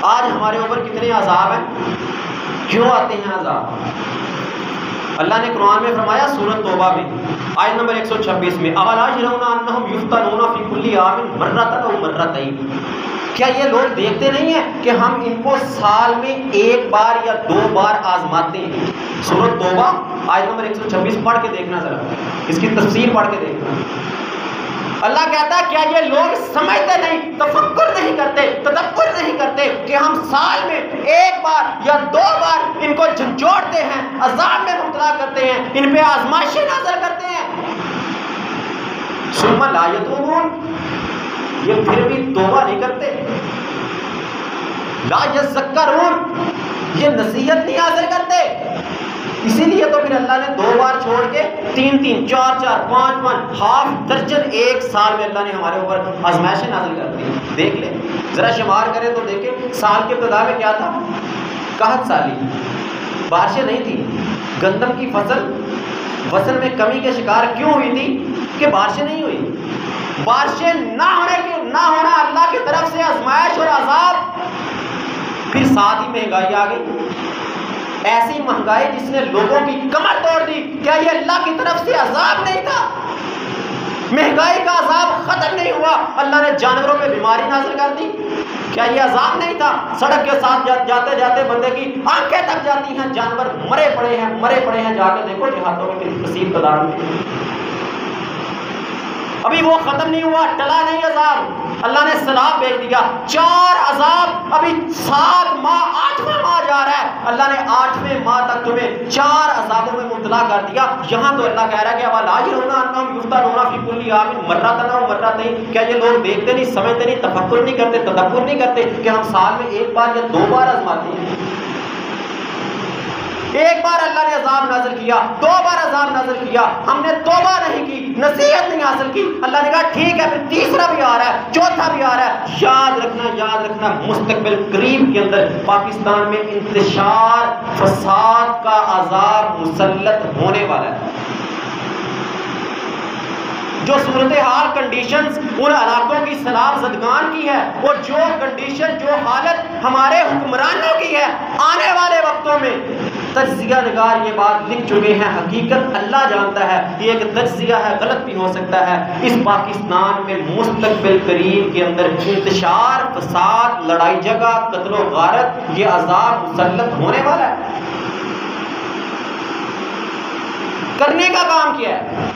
آج ہمارے اوپر کتنے عذاب ہیں، کیوں آتے ہیں عذاب؟ اللہ نے قرآن میں فرمایا سورۃ توبہ میں آیت نمبر 126 میں اولا یرون انہم یفتنون فی کل عام مرۃ او مرتین، کیا یہ لوگ دیکھتے نہیں ہیں کہ ہم ان کو سال میں ایک بار یا دو بار آزماتے ہیں؟ سورۃ توبہ آیت نمبر 126 پڑھ کے دیکھنا، ذرا اس کی تفسیر پڑھ کے دیکھنا۔ اللہ کہتا ہے کیا یہ لوگ سمجھتے نہیں، تفکر نہیں کرتے، تدبر نہیں کرتے کہ ہم سال میں ایک بار یا دو بار ان کو جھنجھوڑتے ہیں، عذاب میں مبتلا کرتے ہیں، ان پہ آزمائشیں نازل کرتے ہیں؟ ثم لا یتوبون، یہ پھر بھی توبہ نہیں کرتے، لا یذکرون، یہ نصیحت نہیں حاصل کرتے۔ اسی لیے تو پھر اللہ نے 2 بار چھوڑ کے 3 4 5 ہاف درجن ایک سال میں اللہ نے ہمارے اوپر آزمائشیں نازل کر دی۔ دیکھ لیں ذرا شمار کریں تو دیکھیں سال کے ابتدا میں کیا تھا، قحط سالی، بارشیں نہیں تھی، گندم کی فصل میں کمی کے شکار کیوں ہوئی تھی کہ بارشیں نہیں ہوئی۔ بارشیں نہ ہونا اللہ کی طرف سے آزمائش اور عذاب، پھر ساتھ ہی مہنگائی آ گئی، ایسی مہنگائی جس نے لوگوں کی کمر توڑ دی۔ کیا یہ اللہ کی طرف سے عذاب نہیں تھا؟ مہنگائی کا عذاب ختم نہیں ہوا، اللہ نے جانوروں پہ بیماری نازل کر دی، کیا یہ عذاب نہیں تھا؟ سڑک کے ساتھ جاتے جاتے بندے کی آنکھیں تک جاتی ہیں، جانور مرے پڑے ہیں، جا کے دیکھو دیہاتوں میں کتنی کثیر تعداد میں۔ ابھی وہ ختم نہیں ہوا، ٹلا نہیں عذاب، اللہ نے سیلاب بھیج دیا، 4 عذاب، ابھی 7 ماہ 8واں ماہ جا رہا ہے، اللہ نے 8ویں ماہ تک تمہیں 4 عذابوں میں مبتلا کر دیا۔ یہاں تو اللہ کہہ رہا ہے کہ اولا یرون انہم یفتنون فی کل عام مرۃ او مرتین، کیا یہ لوگ دیکھتے نہیں، سمجھتے نہیں، تفکر نہیں کرتے، تدبر نہیں کرتے کہ ہم سال میں ایک بار یا 2 بار آزماتے ہیں؟ ایک بار اللہ نے عذاب نازل کیا، 2 بار عذاب نازل کیا، ہم نے توبہ نہیں کی، نصیحت نہیں حاصل کی، اللہ نے کہا ٹھیک ہے پھر تیسرا بھی آ رہا ہے، چوتھا بھی آ رہا ہے۔ یاد رکھنا مستقبل قریب کے اندر پاکستان میں انتشار فساد کا عذاب مسلط ہونے والا ہے۔ جو صورتحال کنڈیشنز ان علاقوں کی سیلاب زدگان کی ہے، اور جو کنڈیشن جو حالت ہمارے حکمرانوں کی ہے، آنے والے وقتوں میں تجزیہ نگار یہ بات لکھ چکے ہیں، حقیقت اللہ جانتا ہے، یہ ایک تجزیہ ہے، غلط بھی ہو سکتا ہے، اس پاکستان میں مستقبل قریب کے اندر انتشار فساد، لڑائی جھگڑا، قتل و غارت، یہ عذاب مسلط ہونے والا ہے۔ کرنے کا کام کیا ہے؟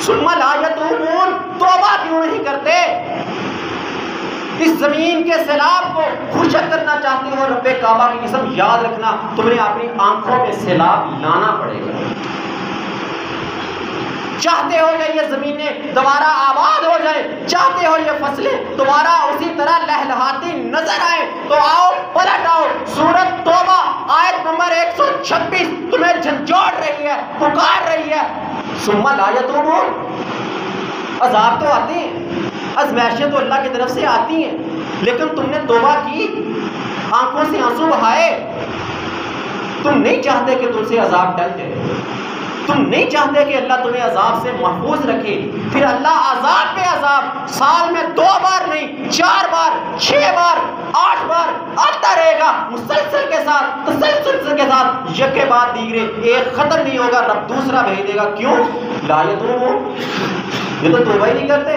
ثم لا یتوبون، توبہ کیوں نہیں کرتے؟ اس زمین کے سیلاب کو خشک کرنا چاہتے ہو، رب کعبہ کی قسم یاد رکھنا تمہیں اپنی آنکھوں میں سیلاب لانا پڑے گا۔ چاہتے ہو کہ یہ زمینیں دوبارہ آباد ہو جائیں، چاہتے ہو یہ فصلیں دوبارہ اسی طرح لہلہاتی نظر آئیں، تو آؤ پلٹ آؤ، سورۃ توبہ آیت نمبر 126 تمہیں جھنجھوڑ رہی ہے، پکار رہی ہے۔ ثم لا یتوبون، عذاب تو آتے ہیں، آزمائشیں تو اللہ کی طرف سے آتی ہیں، لیکن تم نے توبہ کی، آنکھوں سے آنسو بہائے، تم نہیں چاہتے کہ تم سے عذاب ٹل جائے، تم نہیں چاہتے کہ اللہ تمہیں عذاب سے محفوظ رکھے، پھر اللہ عذاب پہ عذاب سال میں 2 بار نہیں 4 بار 6 بار 8 بار آتا رہے گا، مسلسل کے ساتھ، تسلسل کے ساتھ، یکے بعد دیگرے، ایک ختم نہیں ہوگا، رب دوسرا بھیج دے گا۔ کیوں؟ لا یتوبون، یہ تو توبہ ہی نہیں کرتے،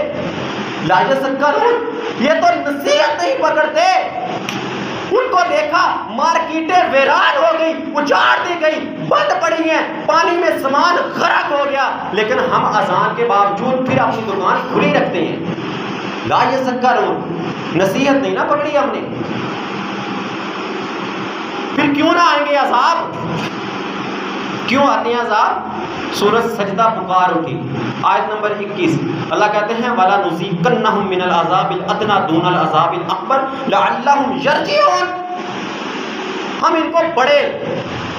لا یذکرون، یہ تو نصیحت نہیں پکڑتے۔ ان کو دیکھا مارکیٹیں ویران ہو گئی، اجاڑ دی گئی، بند پڑی ہیں، پانی میں سامان غرق ہو گیا، لیکن ہم اذان کے باوجود پھر اپنی دکان کھلی رکھتے ہیں۔ لا یذکرون، نصیحت نہیں نہ پکڑی ہم نے، پھر کیوں نہ آئیں گے عذاب؟ کیوں آتے ہیں عذاب؟ سورۃ سجدہ پکار اٹھی، آیت نمبر 21، اللہ کہتے ہیں وَلَنُذِيقَنَّهُم مِّنَ الْعَذَابِ الْأَدْنَىٰ دُونَ الْعَذَابِ الْأَكْبَرِ لَعَلَّهُمْ يَرْجِعُونَ، ہم ان کو بڑے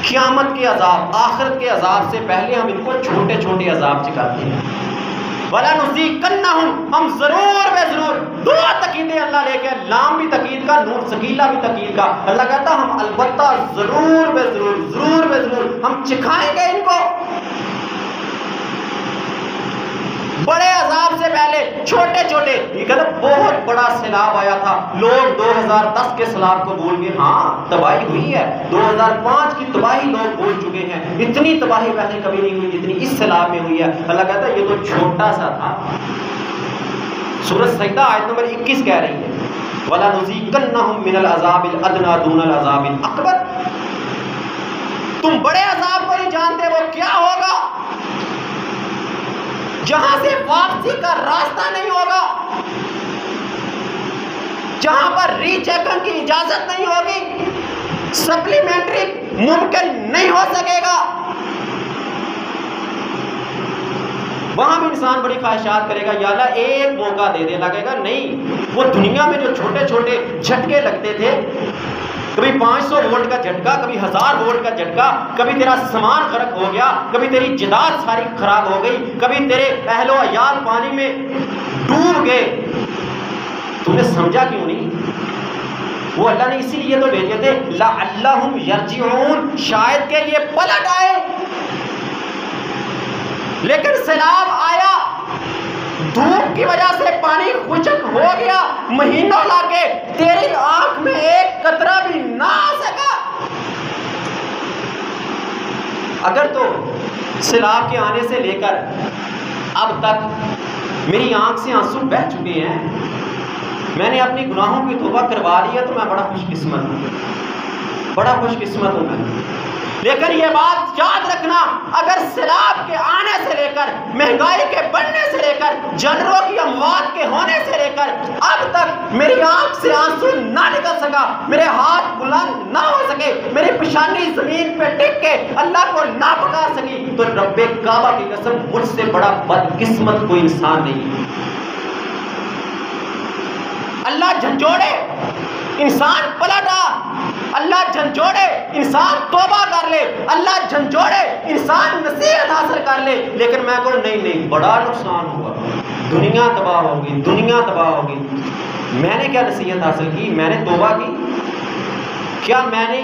قیامت کے عذاب، آخرت کے عذاب سے پہلے ہم ان کو چھوٹے چھوٹے عذاب چکھاتے ہیں۔ وَلَنُذِيقَنَّهُم، ہم ضرور بے ضرور، 2 تقیدیں اللہ لے کے، لام بھی تقید کا، نون ثقیلہ بھی تقید کا، اللہ کہتا ہم البتہ ضرور بے ضرور، ضرور بے ضرور ہم چکھائیں گے ان کو۔ بڑے عذاب سے پہلے چھوٹے چھوٹے، یہ کہتا بہت بڑا سیلاب آیا تھا، لوگ 2010 کے سیلاب کو بھول گئے، ہاں تباہی ہوئی ہے، 2005 کی تباہی لوگ بھول چکے ہیں، اتنی تباہی پہلے کبھی نہیں ہوئی جتنی اس سیلاب میں ہوئی ہے۔ اللہ کہتا ہے یہ تو چھوٹا سا تھا۔ سورۃ سجدہ آیت نمبر 21 کہہ رہی ہے وَلَنُذِيقَنَّهُم مِّنَ الْعَذَابِ الْأَدْنَىٰ دُونَ الْعَذَابِ الْأَكْبَرِ۔ تم بڑے عذاب کو نہیں جانتے وہ کیا ہوگا، جہاں سے واپسی کا راستہ نہیں ہوگا، جہاں پر ری چیکن کی اجازت نہیں ہوگی، سپلیمنٹری ممکن نہیں ہو سکے گا، وہاں بھی انسان بڑی خواہشات کرے گا، یا اللہ ایک موقع دے دے، لگے گا نہیں۔ وہ دنیا میں جو چھوٹے چھوٹے جھٹکے لگتے تھے، کبھی 500 وولٹ کا جھٹکا، کبھی 1000 وولٹ کا جھٹکا، کبھی تیرا سامان غرق ہو گیا، کبھی تیری جداد ساری خراب ہو گئی، کبھی تیرے اہل و عیال پانی میں ڈوب گئے، تم نے سمجھا کیوں نہیں؟ وہ اللہ نے اسی لیے تو بھیجے تھے لعلہم یرجعون، شاید کہ یہ پلٹ آئے۔ لیکن سیلاب آیا، دھوپ کی وجہ سے پانی خشک ہو گیا، مہینوں لگے، تیری آنکھ میں ایک قطرہ بھی نہ آ سکا۔ اگر تو سیلاب کے آنے سے لے کر اب تک میری آنکھ سے آنسو بہہ چکے ہیں، میں نے اپنی گناہوں کی توبہ کروا لی ہے، تو میں بڑا خوش قسمت ہوں، بڑا خوش قسمت ہوں میں۔ لیکن یہ بات یاد رکھنا، اگر سیلاب کے آنے سے لے کر، مہنگائی کے بڑھنے سے لے کر، جانوروں کی اموات کے ہونے سے لے کر اب تک میری آنکھ سے آنسو نہ نکل سکا، میرے ہاتھ بلند نہ ہو سکے، میری پیشانی زمین پہ ٹک کے اللہ کو نہ پکار سکی، تو رب کعبہ کی قسم مجھ سے بڑا بدقسمت کوئی انسان نہیں۔ اللہ جھنجھوڑے، انسان پلٹا، اللہ جھنجھوڑے، انسان توبہ کر لے، اللہ جھنجھوڑے، انسان نصیحت حاصل کر لے، لیکن میں کہوں نہیں، بڑا نقصان ہوا، دنیا تباہ ہوگی، دنیا تباہ ہوگی۔ میں نے کیا نصیحت حاصل کی؟ میں نے توبہ کی؟ کیا میں نے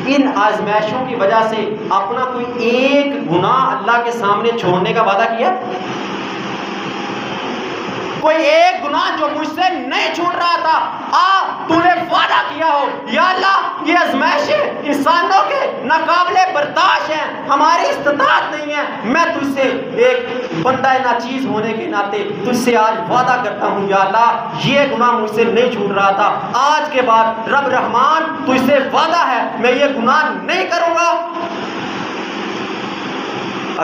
ان آزمائشوں کی وجہ سے اپنا کوئی ایک گناہ اللہ کے سامنے چھوڑنے کا وعدہ کیا؟ کوئی ایک گناہ جو مجھ سے نہیں چھوٹ رہا تھا، تو نے وعدہ کیا ہو یا اللہ یہ آزمائشیں انسانوں کے ناقابل برداشت ہیں، ہماری استطاعت نہیں ہے، میں تجھ سے ایک بندہ ناچیز ہونے کے ناطے تجھ سے آج وعدہ کرتا ہوں یا اللہ یہ گناہ مجھ سے نہیں چھوٹ رہا تھا، آج کے بعد رب رحمان تجھ سے وعدہ ہے میں یہ گناہ نہیں کروں گا۔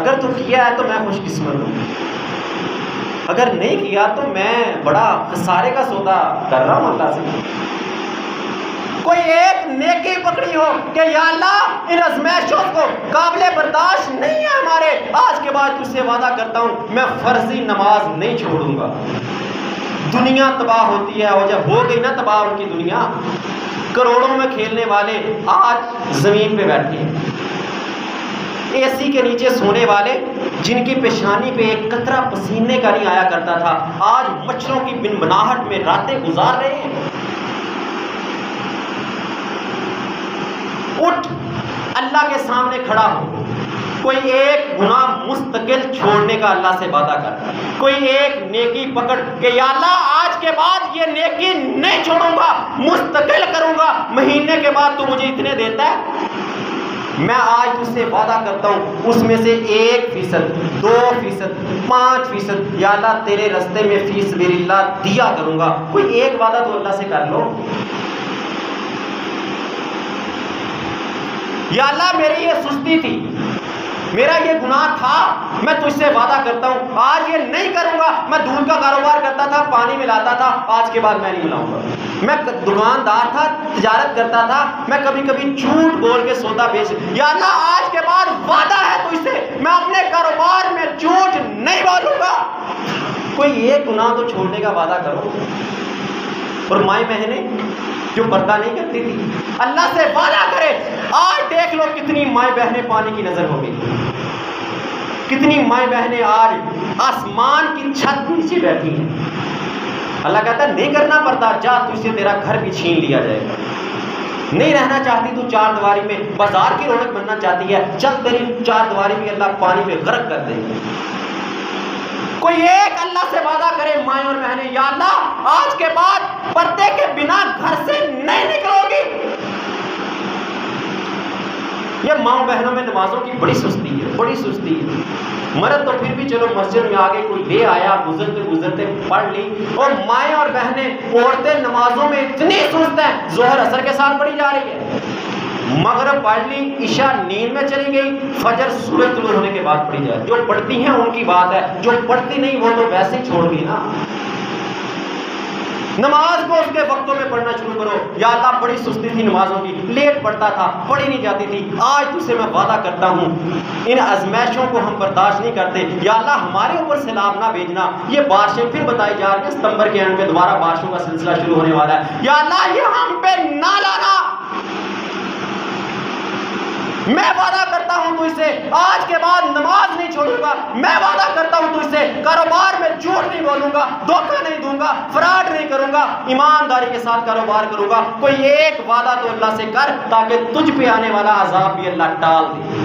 اگر تو کیا ہے تو میں خوش قسمت ہوں، اگر نہیں کیا تو میں بڑا خسارے کا سودا کر رہا ہوں اللہ سے۔ کوئی ایک نیکی پکڑی ہو کہ یا اللہ ان آزمائشوں کو قابل برداشت نہیں ہے ہمارے، آج کے بعد تجھ سے وعدہ کرتا ہوں میں فرضی نماز نہیں چھوڑوں گا۔ دنیا تباہ ہوتی ہے، اور جب ہو گئی نا تباہ ان کی دنیا، کروڑوں میں کھیلنے والے آج زمین پہ بیٹھے ہیں، اے سی کے نیچے سونے والے جن کی پیشانی پہ ایک قطرہ پسینے کا نہیں آیا کرتا تھا، آج مچھروں کی بنبناہٹ میں راتیں گزار رہے ہیں۔ اٹھ اللہ کے سامنے کھڑا ہو، کوئی ایک گناہ مستقل چھوڑنے کا اللہ سے وعدہ کر، کوئی ایک نیکی پکڑ کہ یا اللہ آج کے بعد یہ نیکی نہیں چھوڑوں گا، مستقل کروں گا، مہینے کے بعد تو مجھے اتنے دیتا ہے، میں آج تجھ سے وعدہ کرتا ہوں اس میں سے 1%، 2%، 5% یا اللہ تیرے رستے میں فی سبیل اللہ دیا کروں گا۔ کوئی ایک وعدہ تو اللہ سے کر لو، یا اللہ میری یہ سستی تھی، میرا یہ گناہ تھا، میں تجھ سے وعدہ کرتا ہوں آج یہ نہیں کروں گا، میں دودھ کا کاروبار کرتا تھا، پانی ملاتا تھا، آج کے بعد میں نہیں ملاؤں گا، میں دکاندار تھا، تجارت کرتا تھا، میں کبھی کبھی جھوٹ بول کے سودا بیچ، یا اللہ آج کے بعد وعدہ ہے تجھ سے میں اپنے کاروبار میں جھوٹ نہیں بولوں گا۔ کوئی ایک گناہ تو چھوڑنے کا وعدہ کرو۔ اور مائیں بہنیں جو پردہ نہیں کرتی تھی اللہ سے وعدہ کرے، آج دیکھ لو کتنی مائیں بہنیں پانی کی نظر ہو گئی، کتنی مائیں بہنیں آج آسمان کی چھت نیچے بیٹھی ہیں۔ اللہ کہتا ہے نہیں کرنا پڑتا، جا تجھ سے تیرا گھر بھی چھین لیا جائے گا، نہیں رہنا چاہتی تو چار دیواری میں، بازار کی رونق بننا چاہتی ہے، چل تیری چار دیواری میں اللہ پانی میں غرق کر دے گا۔ کوئی ایک اللہ سے وعدہ کرے مائیں اور بہنیں، یا اللہ آج کے بعد پردے کے بنا گھر سے نہیں نکلو گی۔ یہ ماں بہنوں میں نمازوں کی بڑی سستی ہے، بڑی سستی ہے۔ مرد تو پھر بھی چلو مسجد میں آگے کوئی لے آیا، گزرتے گزرتے پڑھ لی، اور مائیں اور بہنیں عورتیں نمازوں میں اتنی سست ہیں، ظہر اثر کے ساتھ پڑھی جا رہی ہے، مغرب پڑھ لی، عشاء نیند میں چلی گئی، فجر سورج طلوع ہونے کے بعد پڑھی جائے۔ جو پڑھتی ہیں ان کی بات ہے، جو پڑھتی نہیں وہ تو ویسے ہی چھوڑ دی نا۔ نماز کو اس کے وقتوں میں پڑھنا شروع کرو۔ یا اللہ بڑی سستی تھی نمازوں کی، لیٹ پڑھتا تھا، پڑھی نہیں جاتی تھی، آج تجھ سے میں وعدہ کرتا ہوں ان ازمائشوں کو ہم برداشت نہیں کرتے، یا اللہ ہمارے اوپر سیلاب نہ بھیجنا۔ یہ بارشیں پھر بتائی جا رہی ہیں، ستمبر کے اینڈ پہ دوبارہ بارشوں کا سلسلہ شروع ہونے والا ہے، یا اللہ یہ ہم پہ نہ لانا۔ میں وعدہ کرتا ہوں تجھ سے آج کے بعد نماز نہیں چھوڑوں گا، میں وعدہ کرتا ہوں تجھ سے کاروبار میں جھوٹ نہیں بولوں گا، دھوکہ نہیں دوں گا، فراڈ نہیں کروں گا، ایمانداری کے ساتھ کاروبار کروں گا۔ کوئی ایک وعدہ تو اللہ سے کر تاکہ تجھ پہ آنے والا عذاب بھی اللہ ٹال دے۔